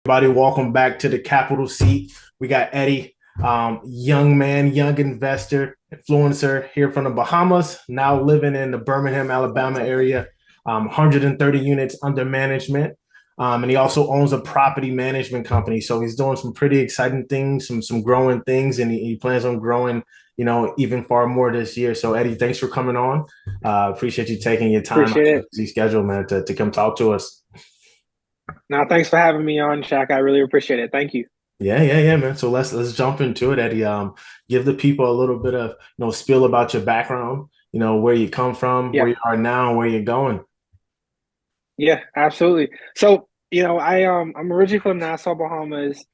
Everybody, welcome back to the Capital Seat. We got Eddie, young man, young investor, influencer here from the Bahamas, now living in the Birmingham, Alabama area, 130 units under management. And he also owns a property management company. So he's doing some pretty exciting things, some growing things, and he plans on growing, even far more this year. So Eddie, thanks for coming on. Appreciate you taking your time out Appreciate of your it. busy schedule, man, to come talk to us. Now, thanks for having me on, Chaka. I really appreciate it. Thank you. Yeah, man. So let's jump into it, Eddie. Give the people a little bit of spiel about your background. Where you come from, where Yeah, you are now, and where you're going. yeah, absolutely. So, I'm originally from Nassau, Bahamas.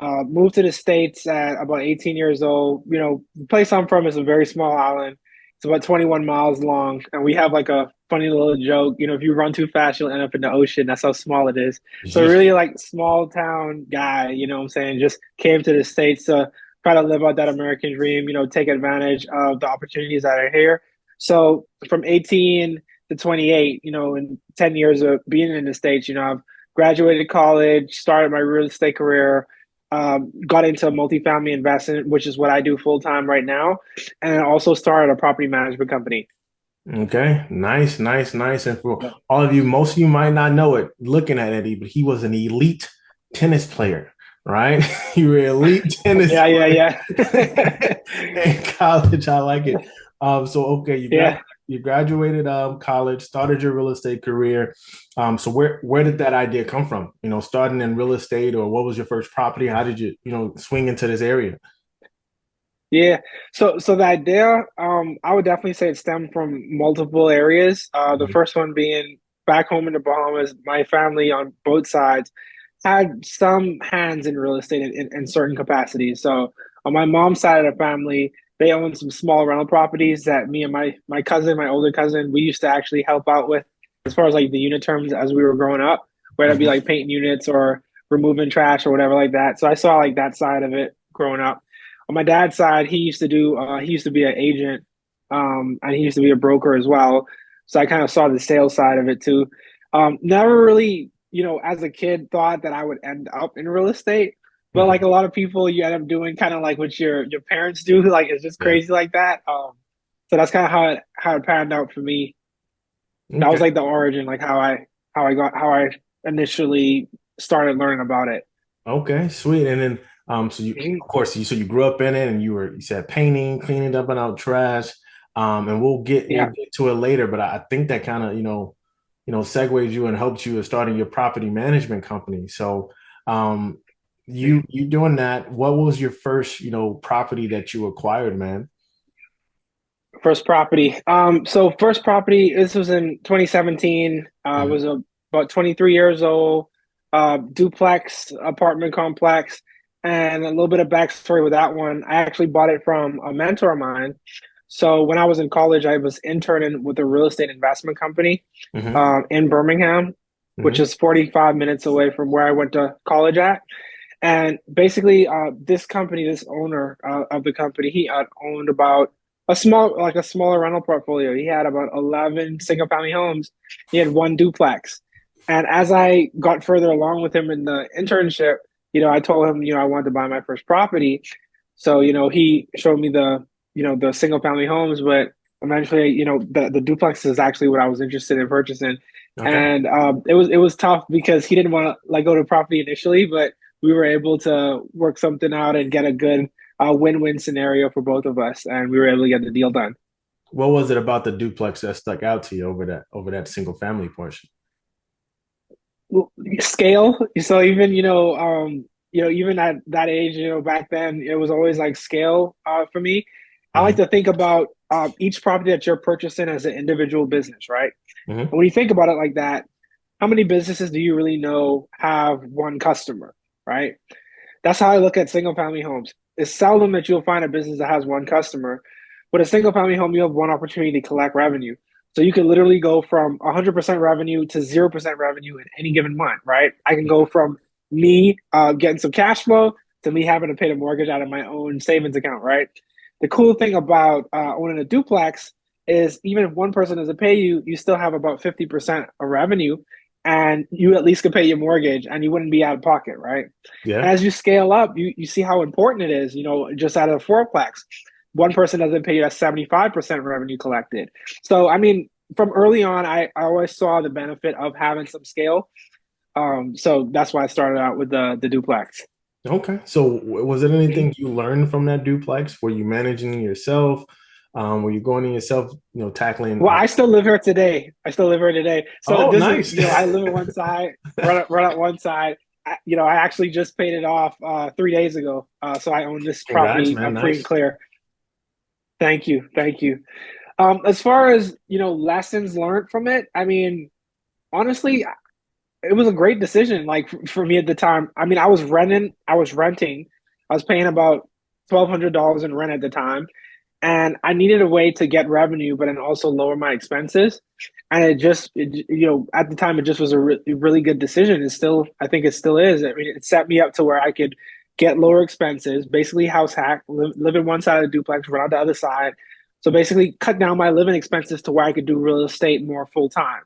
Moved to the States at about 18 years old. The place I'm from is a very small island. It's about 21 miles long, and we have like a funny little joke. If you run too fast, you'll end up in the ocean. That's how small it is. So, really, like small town guy. What I'm saying? Just came to the States to try to live out that American dream. Take advantage of the opportunities that are here. So, from 18 to 28, in 10 years of being in the States, I've graduated college, started my real estate career, got into multifamily investment, which is what I do full time right now, and also started a property management company. Okay, nice. And for Yeah, all of you, most of you might not know it looking at Eddie, but he was an elite tennis player, right? You were an elite tennis yeah, yeah, player in college. I like it. So okay, yeah. you graduated college, started your real estate career. So where did that idea come from? Starting in real estate, or what was your first property? How did you swing into this area? Yeah. So the idea, I would definitely say it stemmed from multiple areas. The Mhm. first one being back home in the Bahamas, my family on both sides had some hands in real estate in certain capacities. So on my mom's side of the family, they owned some small rental properties that me and my cousin, my older cousin, we used to actually help out with as far as like the unit terms as we were growing up, whether it be Mhm. like painting units or removing trash or whatever like that. So I saw like that side of it growing up. On my dad's side, he used to be an agent, and he used to be a broker as well. So I kind of saw the sales side of it too. Never really, as a kid, thought that I would end up in real estate. But like Mhm. a lot of people, you end up doing kind of like what your parents do. Like it's just Yeah. crazy like that. So that's kind of how it panned out for me. That Okay. was like the origin, like how I initially started learning about it. Okay, sweet. And then, so you, Mhm. of course, you grew up in it, and you said painting, cleaning up and out trash. And we'll Yeah. get to it later, but I think that kind of segues you and helped you in starting your property management company. So, um, you doing that? What was your first property that you acquired, man? First property. So first property, this was in 2017. Mhm. Was about 23 years old, duplex apartment complex. And a little bit of backstory with that one. I actually bought it from a mentor of mine. So when I was in college, I was interning with a real estate investment company Mhm. in Birmingham, which Mhm. is 45 minutes away from where I went to college at. And basically, this company, this owner of the company, he had owned about like a smaller rental portfolio. He had about 11 single family homes. He had one duplex. And as I got further along with him in the internship, I told him, I wanted to buy my first property. So, he showed me the single family homes, but eventually, the duplex is actually what I was interested in purchasing. Okay. And it was tough because he didn't want to let go of the property initially, but we were able to work something out and get a good win-win scenario for both of us, and we were able to get the deal done. What was it about the duplex that stuck out to you over that single family portion? Well, scale. So even even at that age, back then it was always like scale for me. I like Mhm. to think about each property that you're purchasing as an individual business, right? Mhm. And when you think about it like that, how many businesses do you really know have one customer, right? That's how I look at single family homes. It's seldom that you'll find a business that has one customer. But a single family home, you have one opportunity to collect revenue. So you can literally go from 100% revenue to 0% revenue in any given month, right? I can go from me getting some cash flow to me having to pay the mortgage out of my own savings account, right? The cool thing about owning a duplex is even if one person doesn't pay you, you still have about 50% of revenue. and you at least could pay your mortgage and you wouldn't be out of pocket, right? And Yeah. as you scale up, you see how important it is, just out of the fourplex. One person doesn't pay you, that's 75% revenue collected. So, I mean, from early on, I always saw the benefit of having some scale. So that's why I started out with the duplex. Okay. So was it anything you learned from that duplex? Were you managing yourself? Were you going in yourself, tackling Well, I still live here today. I still live here today. So Oh, this is, nice. I live on one side, run up one side. I actually just paid it off 3 days ago. So I own this Congrats, property. man. I'm free and Nice. clear. Thank you, thank you. As far as lessons learned from it, I mean, honestly, it was a great decision. Like for me at the time, I mean, I was renting, I was paying about $1,200 in rent at the time, and I needed a way to get revenue, but then also lower my expenses. And at the time, it just was a really good decision. It's still, I think it still is. I mean, it set me up to where I could get lower expenses, basically house hack, live in one side of the duplex, run out the other side. So basically, cut down my living expenses to where I could do real estate more full time.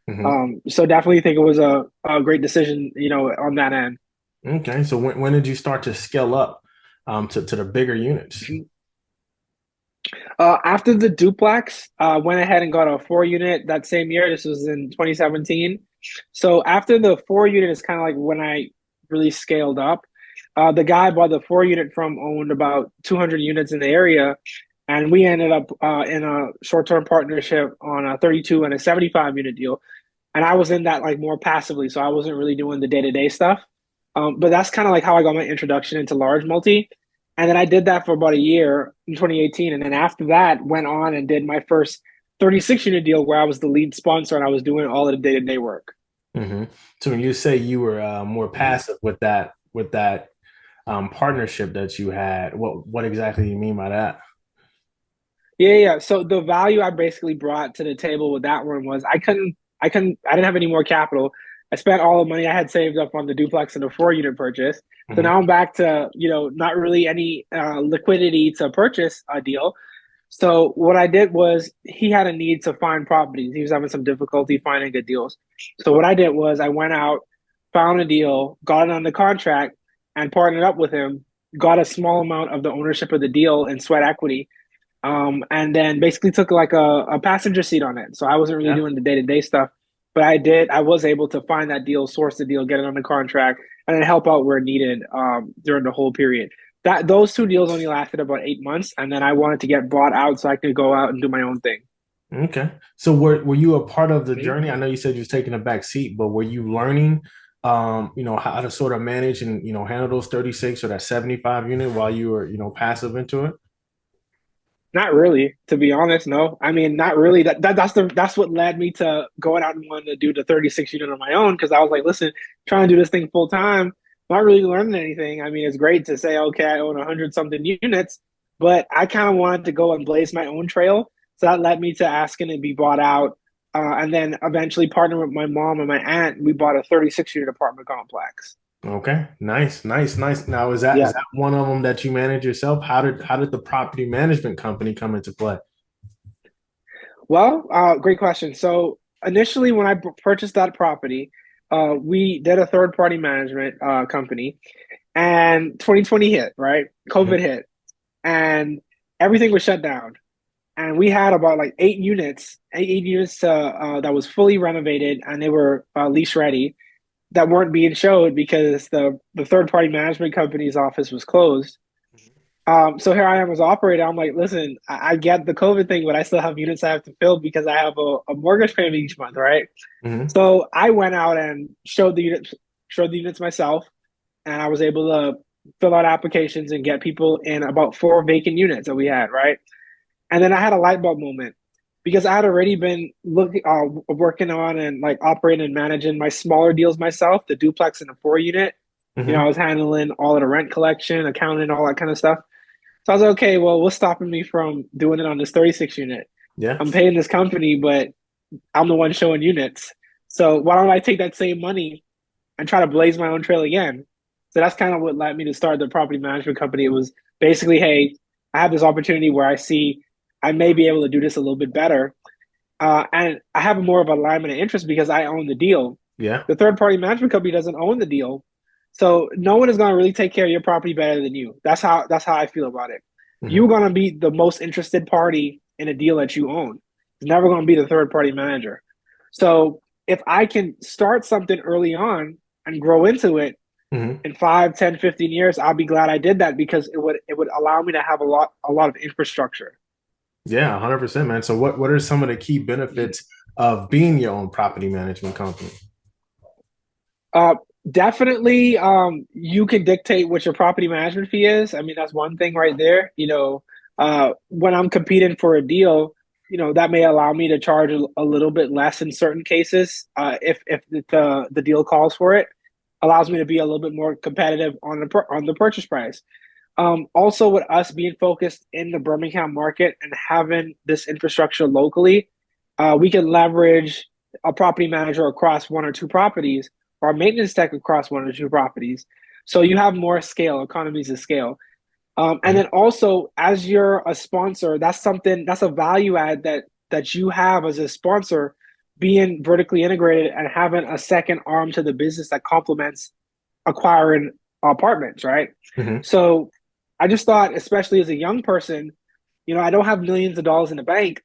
Hmm. So definitely think it was a great decision, on that end. Okay. So when did you start to scale up to the bigger units? After the duplex, went ahead and got a 4 unit that same year. This was in 2017. So after the 4 unit is kind of like when I really scaled up. The guy I bought the 4 unit from owned about 200 units in the area, and we ended up in a short-term partnership on a 32 and a 75 unit deal. And I was in that like more passively, so I wasn't really doing the day-to-day stuff. But that's kind of like how I got my introduction into large multi. And then I did that for about a year in 2018. And then after that, went on and did my first 36 unit deal where I was the lead sponsor and I was doing all of the day-to-day work. Hmm. So when you say you were more passive with that partnership that you had, what exactly do you mean by that? Yeah, yeah. So the value I basically brought to the table with that one was I didn't have any more capital. I spent all the money I had saved up on the duplex and the 4 unit purchase. So Hmm. now I'm back to, not really any liquidity to purchase a deal. So what I did was he had a need to find properties. He was having some difficulty finding good deals. So what I did was I went out, found a deal, got it on the contract, and partnered up with him, got a small amount of the ownership of the deal in sweat equity, and then basically took like a passenger seat on it. So I wasn't really Yeah. doing the day-to-day stuff, but I was able to find that deal, source the deal, get it on the contract, and then help out where needed during the whole period. Those two deals only lasted about 8 months, and then I wanted to get bought out so I could go out and do my own thing. Okay. So were you a part of the Mhm. journey? I know you said you was taking a back seat, but were you learning how to sort of manage and handle those 36 or that 75 unit while you were, passive into it? Not really, to be honest. No, I mean, not really. That's what led me to going out and wanting to do the 36 unit on my own because I was like, listen, trying to do this thing full time, not really learning anything. I mean, it's great to say, okay, I own 100 something units, but I kind of wanted to go and blaze my own trail. So that led me to asking to be bought out, and then eventually partner with my mom and my aunt. We bought a 36 unit apartment complex. Okay. Nice, nice, nice. Now is Yeah. that one of them that you manage yourself? How did the property management company come into play? Well, great question. So initially, when I purchased that property, we did a third party management company, and 2020 hit, right? COVID Mhm. hit, and everything was shut down. And we had about like 8 units, eight units that was fully renovated, and they were lease ready that weren't being showed because the third party management company's office was closed. So here I am as operator. I'm like, listen, I get the COVID thing, but I still have units I have to fill because I have a mortgage payment each month, right? Mhm. So I went out and showed the units myself, and I was able to fill out applications and get people in about 4 vacant units that we had, right? And then I had a light bulb moment because I had already been working on and like operating and managing my smaller deals myself, the duplex and the 4 unit. I Mhm. was handling all of the rent collection, accounting, all that kind of stuff. So I was like, okay, well, what's stopping me from doing it on this 36 unit? Yeah. I'm paying this company, but I'm the one showing units. So why don't I take that same money and try to blaze my own trail again? So that's kind of what led me to start the property management company. It was basically, hey, I have this opportunity where I see I may be able to do this a little bit better. And I have more of alignment of interest because I own the deal. Yeah. The third party management company doesn't own the deal. So no one is going to really take care of your property better than you. That's how I feel about it. You're Hmm. going to be the most interested party in a deal that you own. It's never going to be the third party manager. So if I can start something early on and grow into it Hmm. in 5, 10, 15 years, I'll be glad I did that because it would allow me to have a lot of infrastructure. Yeah, 100%, man. So what are some of the key benefits of being your own property management company? Uh, Definitely, you can dictate what your property management fee is. I mean, that's one thing right there. When I'm competing for a deal, that may allow me to charge a little bit less in certain cases, if the deal calls for it. Allows me to be a little bit more competitive on the purchase price. Also, with us being focused in the Birmingham market and having this infrastructure locally, we can leverage a property manager across one or two properties or a maintenance tech across one or two properties. So you have more scale, economies of scale. And Okay. then also, as you're a sponsor, that's a value add that you have as a sponsor, being vertically integrated and having a second arm to the business that complements acquiring apartments, right? Hmm. So I just thought, especially as a young person, I don't have millions of dollars in the bank.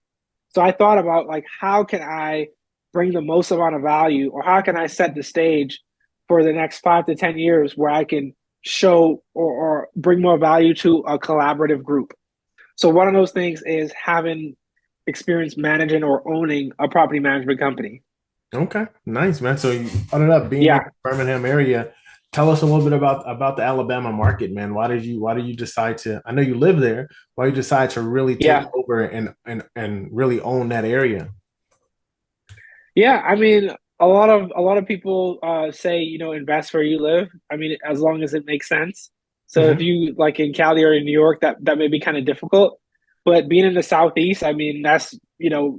So I thought about like how can I bring the most amount of value or how can I set the stage for the next 5 to 10 years where I can show or bring more value to a collaborative group. So one of those things is having experience managing or owning a property management company. Okay, nice, man. So you ended up being in Yeah. the Birmingham area. Tell us a little bit about the Alabama market, man. Why did you decide to? I know you live there. Why you decide to really take Yeah. over and really own that area? Yeah, I mean, a lot of people say, invest where you live. I mean, as long as it makes sense. So if Hmm. you like in Cali or in New York, that may be kind of difficult. But being in the Southeast, I mean,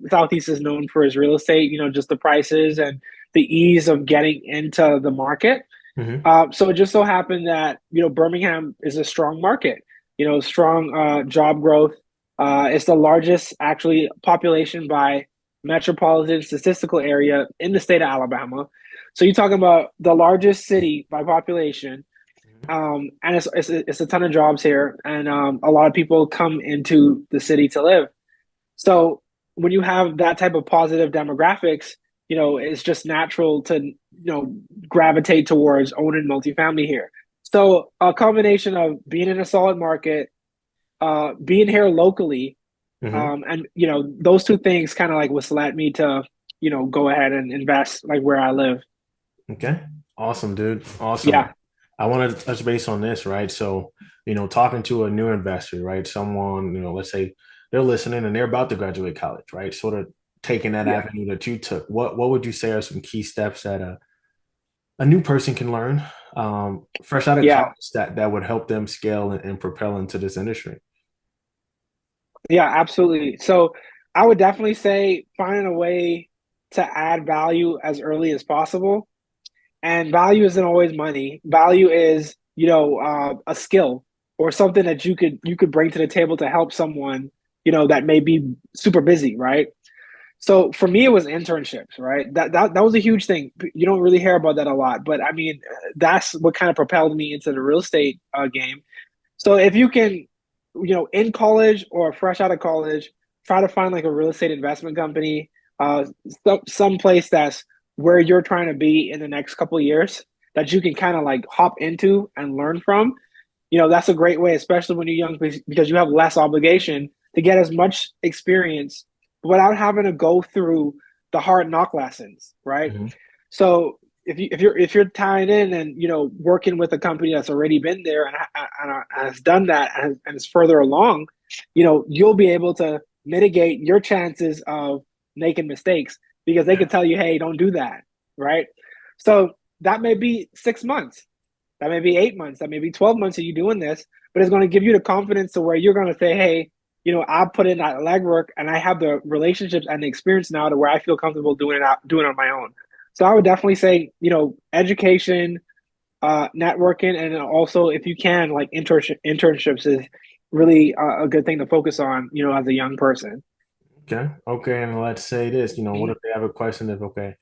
Southeast is known for its real estate, just the prices and the ease of getting into the market. Hmm. So it just so happened that, Birmingham is a strong market, strong job growth. It's the largest actually population by metropolitan statistical area in the state of Alabama. So you're talking about the largest city by population. And it's a ton of jobs here, and a lot of people come into the city to live. So when you have that type of positive demographics, it's just natural to, gravitate towards owning multifamily here. So a combination of being in a solid market, being here locally, Hmm. and those two things kind of like was led me to, go ahead and invest like where I live. Okay, awesome, dude. Awesome. Yeah, I want to touch base on this, right? So, talking to a new investor, right? Someone, let's say they're listening and they're about to graduate college, right? Sort of taking that yeah, avenue that you took. What would you say are some key steps that a new person can learn fresh out of yeah, college that would help them scale and propel into this industry? yeah, absolutely. So I would definitely say finding a way to add value as early as possible. And value isn't always money. Value is, a skill or something that you could bring to the table to help someone, that may be super busy, right? So for me, it was internships, right? That was a huge thing. You don't really hear about that a lot, but I mean, that's what kind of propelled me into the real estate game. So if you can, in college or fresh out of college, try to find like a real estate investment company, some place that's where you're trying to be in the next couple of years that you can kind of like hop into and learn from. That's a great way, especially when you're young, because you have less obligation to get as much experience without having to go through the hard knock lessons, right? Hmm. So if you're tying in and working with a company that's already been there and has done that and is further along, you'll be able to mitigate your chances of making mistakes because they Yeah. can tell you, hey, don't do that, right? So that may be 6 months, that may be 8 months, that may be 12 months of you doing this, but it's going to give you the confidence to where you're going to say, hey, I put in that legwork and I have the relationships and the experience now to where I feel comfortable doing it on my own. So I would definitely say, education, networking, and also if you can, like internships is really a good thing to focus on, as a young person. Okay. Okay. And let's say this, what Mhm. if they have a question of, okay,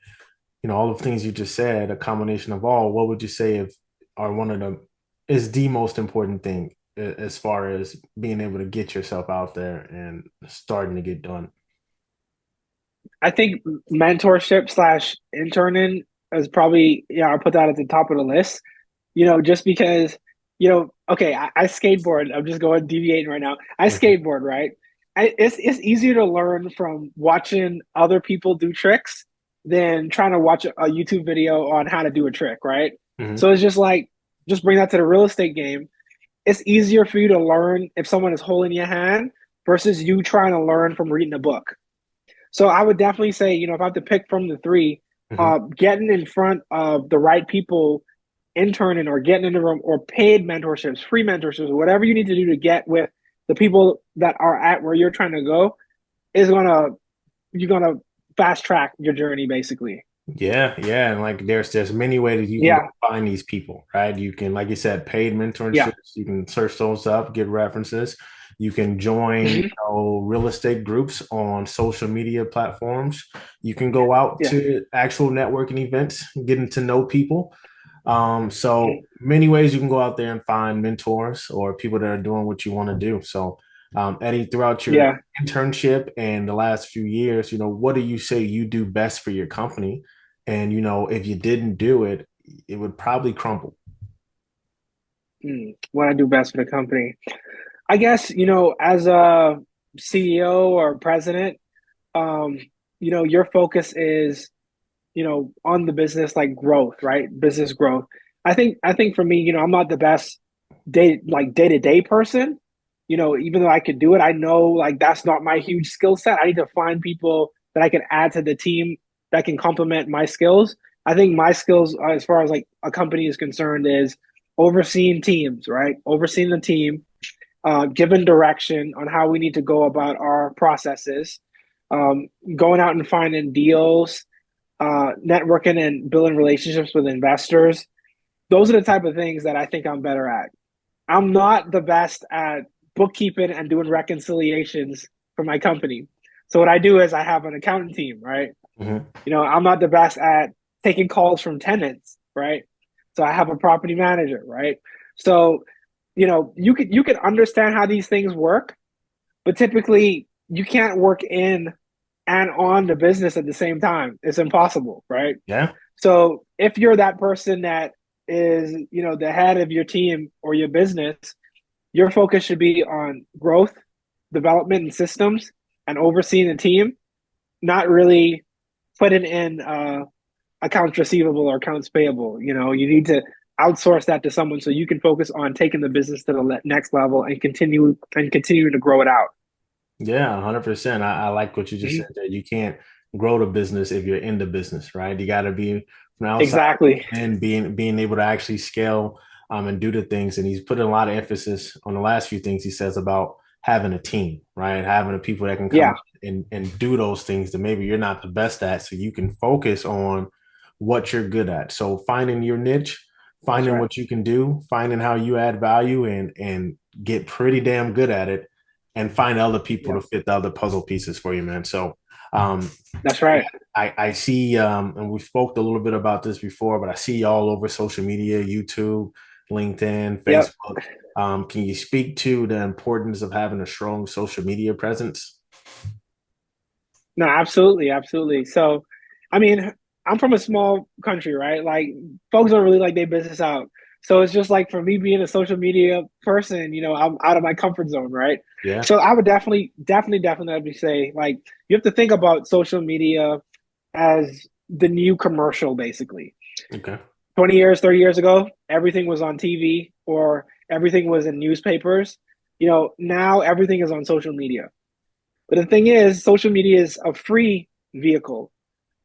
all the things you just said, a combination of all, what would you say if are one of the is the most important thing as far as being able to get yourself out there and starting to get done? I think mentorship slash interning is probably, yeah, I'll put that at the top of the list. Just because, okay, I skateboard. I'm just going deviating right now. I Mhm. skateboard, right? It's easier to learn from watching other people do tricks than trying to watch a YouTube video on how to do a trick, right? Mhm. So it's just like, just bring that to the real estate game. It's easier for you to learn if someone is holding your hand versus you trying to learn from reading a book. So I would definitely say, if I have to pick from the three, Mhm. getting in front of the right people, interning or getting in the room, or paid mentorships, free mentorships, whatever you need to do to get with the people that are at where you're trying to go is you're gonna fast track your journey basically. Yeah, yeah, and like there's many ways you can go Yeah, find these people, right? You can, like you said, paid yeah, mentorships. You can search those up, get references. You can join, hmm real estate groups on social media platforms. You can go out yeah, to actual networking events, getting to know people. So mhm, many ways you can go out there and find mentors or people that are doing what you want to do. So, Eddie, throughout your yeah. internship and the last few years, what do you say you do best for your company? And if you didn't do it, it would probably crumble. What I do best for the company, I guess, as a CEO or president, um, your focus is on the business like growth, right? Business growth. I think for me, I'm not the best day to day person. Even though I could do it, I know like that's not my huge skill set. I need to find people that I can add to the team that can complement my skills. I think my skills, as far as like a company is concerned, is overseeing teams, right? Overseeing the team, giving direction on how we need to go about our processes, um, going out and finding deals, networking and building relationships with investors. Those are the type of things that I think I'm better at. I'm not the best at bookkeeping and doing reconciliations for my company. So what I do is I have an accounting team, right? Mhm. I'm not the best at taking calls from tenants, right? So I have a property manager, right? So, you can understand how these things work, but typically you can't work in and on the business at the same time. It's impossible, right? Yeah, So if you're that person that is, the head of your team or your business, your focus should be on growth, development, and systems, and overseeing the team, not really putting in accounts receivable or accounts payable. You need to outsource that to someone so you can focus on taking the business to the next level and continue to grow it out. yeah, 100%. I like what you just Mhm. said there. You can't grow the business if you're in the business, right? You got to be from outside Exactly. and being able to actually scale and do the things. And he's putting a lot of emphasis on the last few things he says about having a team, right? Having the people that can come Yeah, and do those things that maybe you're not the best at, so you can focus on what you're good at. So finding your niche, that's finding right. what you can do, finding how you add value and get pretty damn good at it and find other people Yeah, to fit the other puzzle pieces for you, man. So um that's right. I see and we spoke a little bit about this before, but I see you all over social media, YouTube, LinkedIn, Yep. Facebook. Can you speak to the importance of having a strong social media presence? No, absolutely, absolutely. So, I mean, I'm from a small country, right? Like, folks don't really like their business out. So it's just like for me being a social media person, I'm out of my comfort zone, right? Yeah. So I would definitely say like you have to think about social media as the new commercial, basically. Okay. 20 years, 30 years ago, everything was on TV or everything was in newspapers. Now everything is on social media. But the thing is, social media is a free vehicle.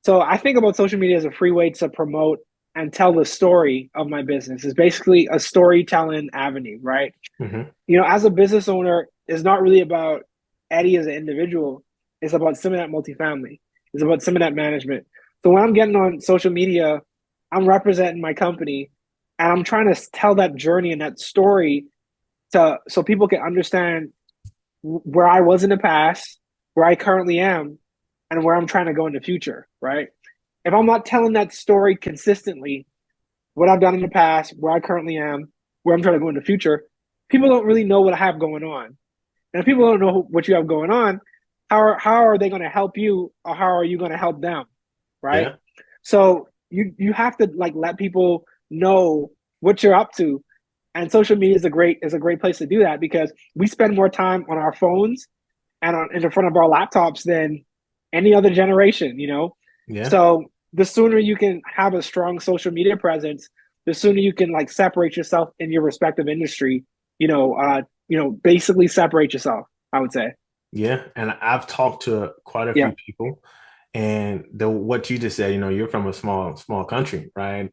So I think about social media as a free way to promote and tell the story of my business. It's basically a storytelling avenue, right? Hmm. As a business owner, it's not really about Eddie as an individual. It's about Simonet Multifamily. It's about Simonet Management. So when I'm getting on social media, I'm representing my company and I'm trying to tell that journey and that story to so people can understand where I was in the past, where I currently am, and where I'm trying to go in the future, right? if I'm not telling that story consistently, what I've done in the past, where I currently am, where I'm trying to go in the future, people don't really know what I have going on. And if people don't know what you have going on, how are they going to help you, or how are you going to help them, right? Yeah. So you have to like let people know what you're up to, and social media is a great place to do that because we spend more time on our phones and in front of our laptops than any other generation, you know. Yeah. So the sooner you can have a strong social media presence, the sooner you can like separate yourself in your respective industry. Basically separate yourself. I would say. Yeah. And I've talked to quite a Yeah, few people, and the what you just said, you're from a small country, right?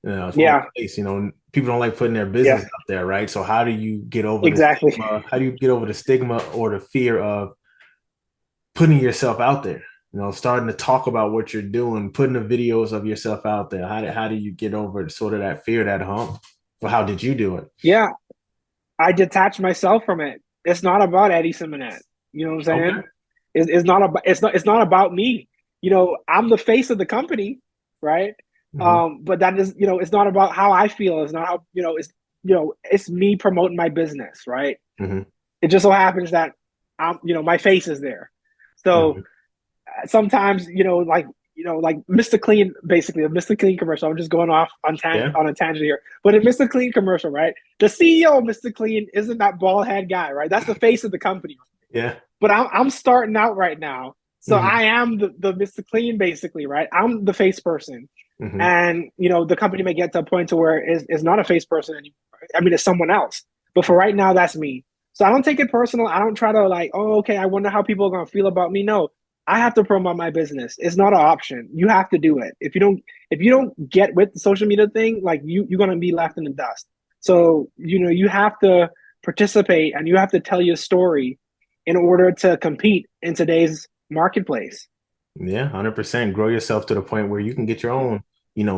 Small yeah, place, people don't like putting their yeah, business out there, right? So how do you get over the exactly. stigma? How do you get over the stigma or the fear of putting yourself out there? Starting to talk about what you're doing, putting the videos of yourself out there. How do you get over sort of that fear, that hump? Well, how did you do it? Yeah, I detach myself from it. It's not about Eddie Simonet. You know what I'm Okay. saying? It's not about me. I'm the face of the company, right? Hmm. But that is, it's not about how I feel. It's not how, it's me promoting my business, right? Hmm. It just so happens that my face is there. So Hmm. sometimes, like Mr. Clean, basically a Mr. Clean commercial. I'm just going off Yeah. on a tangent here, but a Mr. Clean commercial, right? The CEO of Mr. Clean isn't that bald head guy, right? That's the face of the company. Yeah. But I'm starting out right now, so Hmm. I am the Mr. Clean, basically, right? I'm the face person, Hmm. and the company may get to a point to where it's not a face person anymore. I mean, it's someone else. But for right now, that's me. So I don't take it personal. I don't try to like, oh, okay, I wonder how people are gonna feel about me. No, I have to promote my business. It's not an option. You have to do it. If you don't get with the social media thing, like you're gonna be left in the dust. So you have to participate and you have to tell your story in order to compete in today's marketplace. Yeah, 100%. Grow yourself to the point where you can get your own,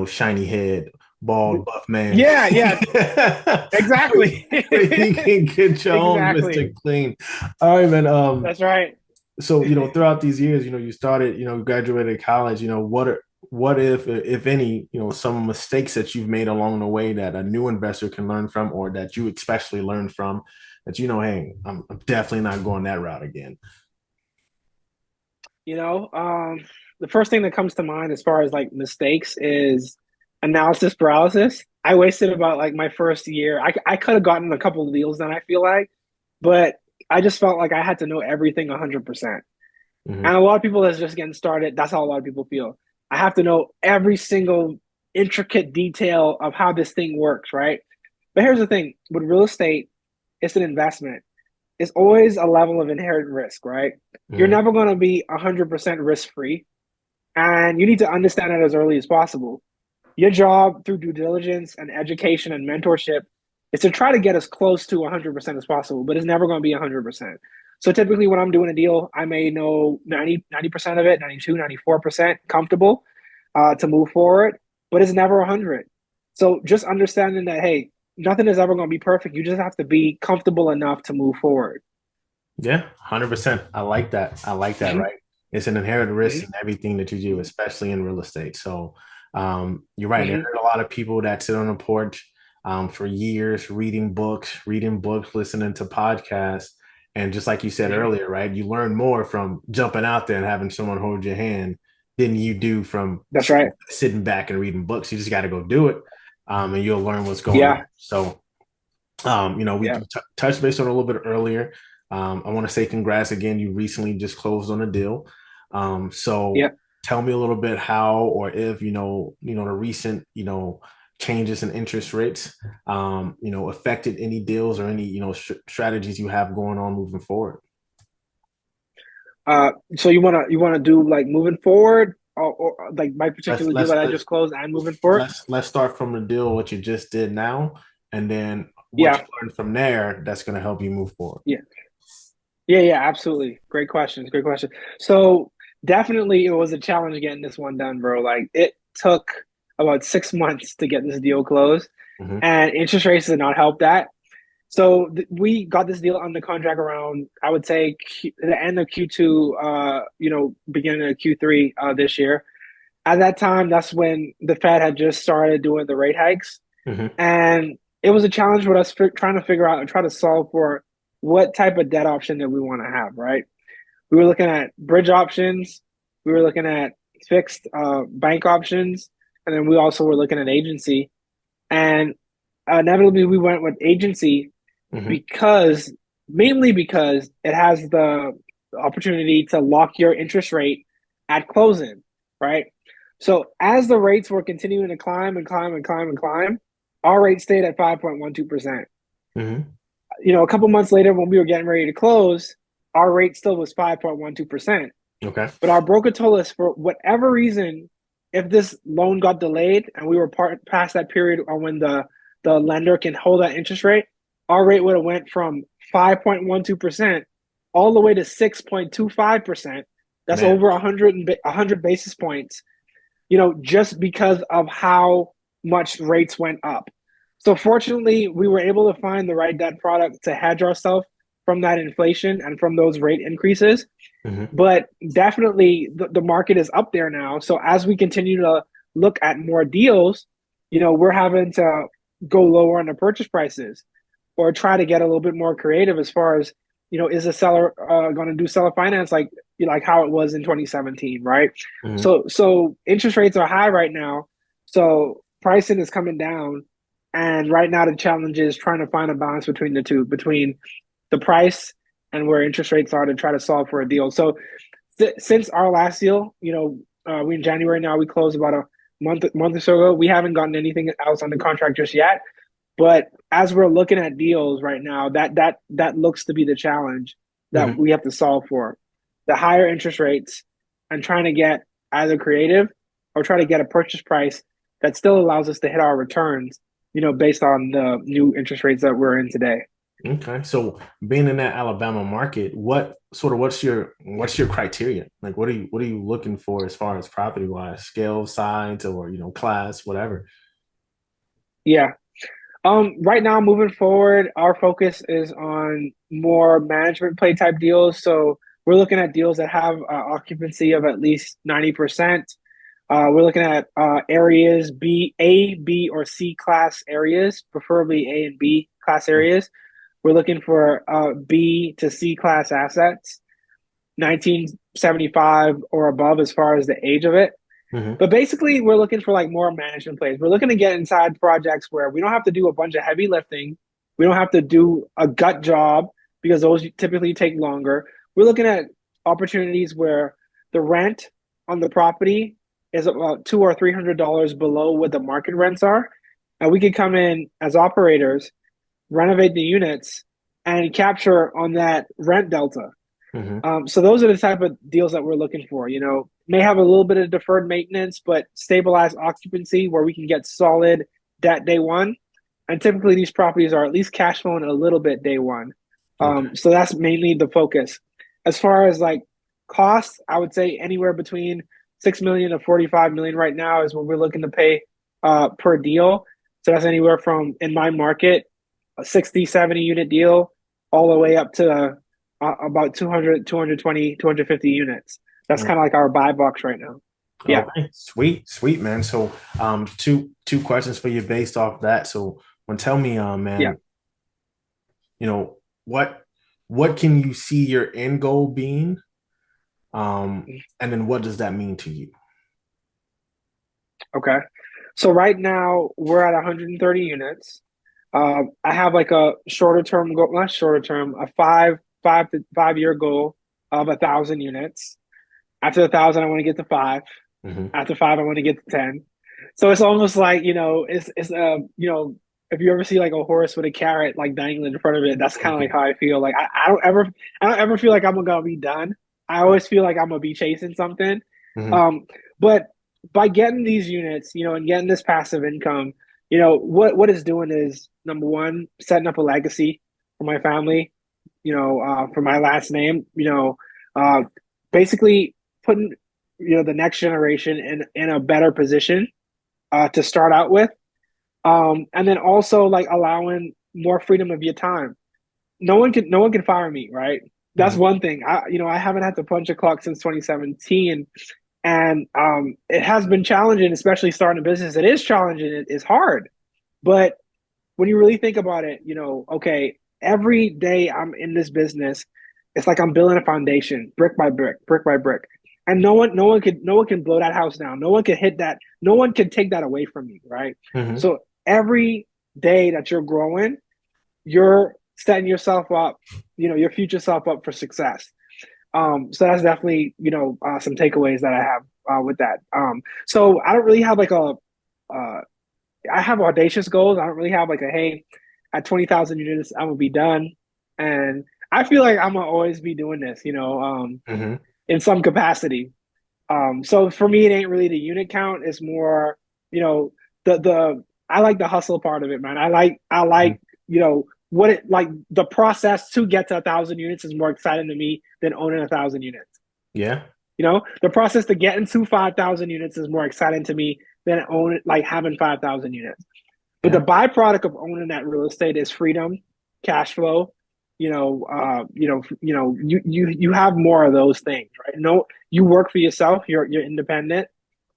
shiny head, bald, buff man. Yeah, yeah, exactly. Where you can get your own Exactly. Mr. Clean. All right, man. That's right. So throughout these years, you started, you graduated college. What if any, some mistakes that you've made along the way that a new investor can learn from, or that you especially learned from, that hey, I'm definitely not going that route again. You know, the first thing that comes to mind as far as like mistakes is analysis paralysis. I wasted about like my first year. I could have gotten a couple of deals done, I feel like, but I just felt like I had to know everything 100%. And Hmm. a lot of people that's just getting started, that's how a lot of people feel. I have to know every single intricate detail of how this thing works, right? But here's the thing with real estate, it's an investment. It's always a level of inherent risk, right? You're Hmm. never going to be 100% risk free. And you need to understand it as early as possible. Your job through due diligence and education and mentorship is to try to get as close to 100% as possible, but it's never going to be 100%. So typically when I'm doing a deal, I may know 90% of it, 92, 94% comfortable to move forward, but it's never 100. So just understanding that, hey, nothing is ever going to be perfect. You just have to be comfortable enough to move forward. Yeah, 100%. I like that. I like that, Mm-hmm, right? It's an inherent risk mm-hmm, in everything that you do, especially in real estate. So, you're right. There mm-hmm, are a lot of people that sit on a porch for years, reading books, listening to podcasts. And just like you said mm-hmm. earlier, right? You learn more from jumping out there and having someone hold your hand than you do from That's right. sitting back and reading books. You just got to go do it, and you'll learn what's going on. Yeah, So, we yeah, touched base on it a little bit earlier. I want to say congrats again. You recently just closed on a deal. So yeah. tell me a little bit how or if the recent changes in interest rates affected any deals or any strategies you have going on moving forward. So you wanna do like moving forward, or like my Let's particular deal let's that I let's just closed and moving forward? let's start from the deal what you just did now, and then what you Yeah, learned from there that's going to help you move forward. yeah, yeah. Absolutely. Great questions. Great question. So definitely, it was a challenge getting this one done, bro. Like it took about 6 months to get this deal closed, Hmm. and interest rates did not help that. So we got this deal under contract around, I would say, the end of Q2, beginning of Q3 this year. At that time, that's when the Fed had just started doing the rate hikes. Hmm. And it was a challenge with us trying to figure out and try to solve for what type of debt option that we want to have, right? We were looking at bridge options, we were looking at fixed bank options, and then we also were looking at agency. And inevitably, we went with agency Hmm. because mainly because it has the opportunity to lock your interest rate at closing, right? So as the rates were continuing to climb and climb and climb and climb, our rate stayed at 5.12%. Hmm. A couple months later when we were getting ready to close, our rate still was 5.12%. Okay. But our broker told us for whatever reason, if this loan got delayed and we were past that period on when the lender can hold that interest rate, our rate would have went from 5.12% all the way to 6.25%. That's Man. over 100 basis points, just because of how much rates went up. So fortunately, we were able to find the right debt product to hedge ourselves from that inflation and from those rate increases. Hmm. But definitely the market is up there now. So as we continue to look at more deals, we're having to go lower on the purchase prices or try to get a little bit more creative as far as, is a seller going to do seller finance like how it was in 2017, right? Hmm. So interest rates are high right now. So pricing is coming down. And right now the challenge is trying to find a balance between the two, between the price and where interest rates are to try to solve for a deal. So since our last deal, we in January now, we closed about a month or so ago. We haven't gotten anything else on the contract just yet. But as we're looking at deals right now, that looks to be the challenge that Hmm. we have to solve for. The higher interest rates and trying to get either creative or try to get a purchase price that still allows us to hit our returns, based on the new interest rates that we're in today. Okay. So being in that Alabama market, what's your criteria? Like what are you looking for as far as property wise, scale, size, or class, whatever? Yeah. Right now, moving forward, our focus is on more management play type deals. So we're looking at deals that have occupancy of at least 90%. We're looking at areas B, or C class areas, preferably A and B class areas. We're looking for B to C class assets, 1975 or above as far as the age of it. Hmm. But basically, we're looking for like more management plays. We're looking to get inside projects where we don't have to do a bunch of heavy lifting. We don't have to do a gut job because those typically take longer. We're looking at opportunities where the rent on the property is about $200 or $300 below what the market rents are, and we could come in as operators, renovate the units, and capture on that rent delta. Hmm. So those are the type of deals that we're looking for. May have a little bit of deferred maintenance, but stabilized occupancy where we can get solid debt day one. And typically these properties are at least cash flowing a little bit day one. Okay. So that's mainly the focus. As far as like costs, I would say anywhere between 6 million to 45 million right now is what we're looking to pay per deal. So that's anywhere from in my market, a 60, 70 unit deal, all the way up to about 200, 220, 250 units. That's kind of like our buy box right now. Yeah, Okay. Sweet, sweet, man. So, two questions for you based off that. So, tell me, yeah. man, you know what what can you see your end goal being, and then what does that mean to you? Okay. So right now we're at 130 units. I have like a shorter term goal, not shorter term, a 5 year goal of 1,000 units. After 1,000, I want to get to five. Hmm. After five, I want to get to 10. So it's almost like, if you ever see like a horse with a carrot like dangling in front of it, that's kind of like how I feel. Like I don't ever feel like I'm gonna be done. I always feel like I'm gonna be chasing something. Hmm. Um, but by getting these units, and getting this passive income, what it's doing is number one, setting up a legacy for my family, for my last name, uh, basically putting, the next generation in a better position to start out with. And then also like allowing more freedom of your time. No one can fire me, right? That's Hmm. one thing. I haven't had to punch a clock since 2017, And it has been challenging, especially starting a business. It is challenging. It's hard, but when you really think about it, okay, every day I'm in this business, it's like I'm building a foundation, brick by brick, brick by brick. And no one can blow that house down. No one can hit that. No one can take that away from you, right? Mm-hmm. So every day that you're growing, you're setting yourself up, your future self up for success. So that's definitely, some takeaways that I have with that. So I don't really have like uh, I have audacious goals. I don't really have like a hey, at 20,000 units, I'm gonna be done. And I feel like I'm gonna always be doing this, Mm-hmm. in some capacity. So for me, it ain't really the unit count. It's more, the I like the hustle part of it, man. I like, what it like the process to get to 1,000 units is more exciting to me than owning 1,000 units. Yeah. The process to get into 5,000 units is more exciting to me than own like having 5,000 units. But the Yeah. byproduct of owning that real estate is freedom, cash flow. You have more of those things, right? No, you work for yourself. You're independent.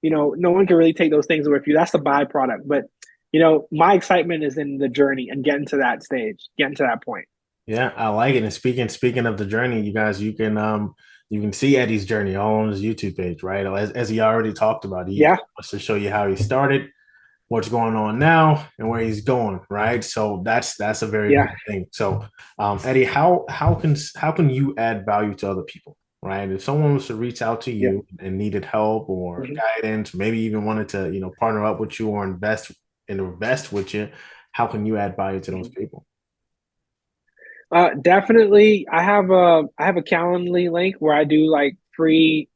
No one can really take those things away from you. That's the byproduct. But my excitement is in the journey and getting to that stage, getting to that point. Yeah, I like it. And speaking of the journey, you guys, you can see Eddie's journey all on his YouTube page, right? As he already talked about, he Yeah, wants to show you how he started, what's going on now, and where he's going, right? So that's a very yeah, big thing. So, Eddie, how can you add value to other people, right? If someone was to reach out to yeah. you and needed help or Mhm. guidance, maybe even wanted to, partner up with you or invest with you, how can you add value to those Mhm. people? Definitely. I have a Calendly link where I do like free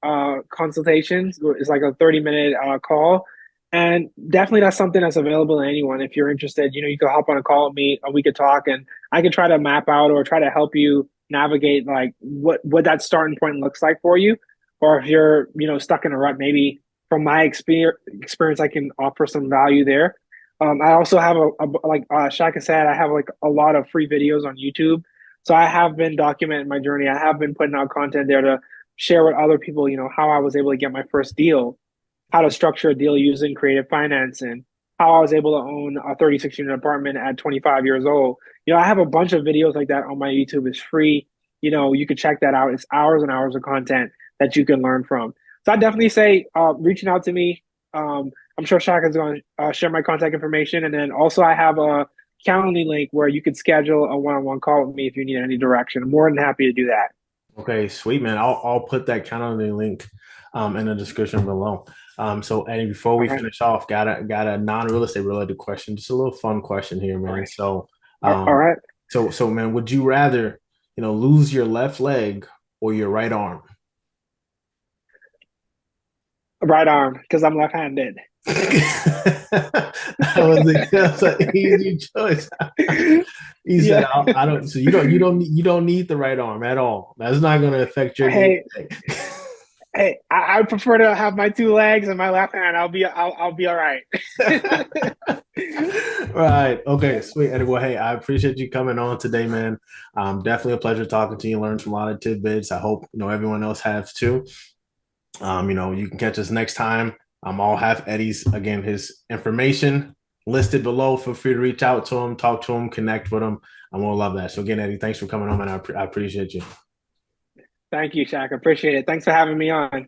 consultations. It's like a 30-minute call. And definitely that's something that's available to anyone. If you're interested, you can hop on a call with me and we could talk and I could try to map out or try to help you navigate like what that starting point looks like for you. Or if you're, stuck in a rut, maybe from my experience I can offer some value there. I also have like Shaka said, I have like a lot of free videos on YouTube. So I have been documenting my journey. I have been putting out content there to share with other people, how I was able to get my first deal, how to structure a deal using creative finance, and how I was able to own a 36 unit apartment at 25 years old. I have a bunch of videos like that on my YouTube. It's free. You can check that out. It's hours and hours of content that you can learn from. So I definitely say reaching out to me. I'm sure Shaka is going to share my contact information. And then also I have a Calendly link where you could schedule a one-on-one call with me if you need any direction. I'm more than happy to do that. Okay, sweet man. I'll put that calendar link in the description below. So Eddie, before we Okay. finish off, got a non-real estate related question, just a little fun question here, All man. right. So All um right. so man, would you rather, lose your left leg or your right arm? Right arm, because I'm left-handed. That was an easy choice. He said, Yeah. I don't. So you don't need the right arm at all. That's not going to affect your day Hey, to day. hey, I prefer to have my two legs and my left hand. I'll be all right. Right. Okay. Sweet. Eddie. Well, hey, I appreciate you coming on today, man. Definitely a pleasure talking to you. Learned some a lot of tidbits. I hope everyone else has too. You can catch us next time. I'll have Eddie's again his information listed below. Feel free to reach out to him, talk to him, connect with him. I'm gonna love that. So again, Eddie, thanks for coming on, man. I appreciate you. Thank you, Shaq. Appreciate it. Thanks for having me on.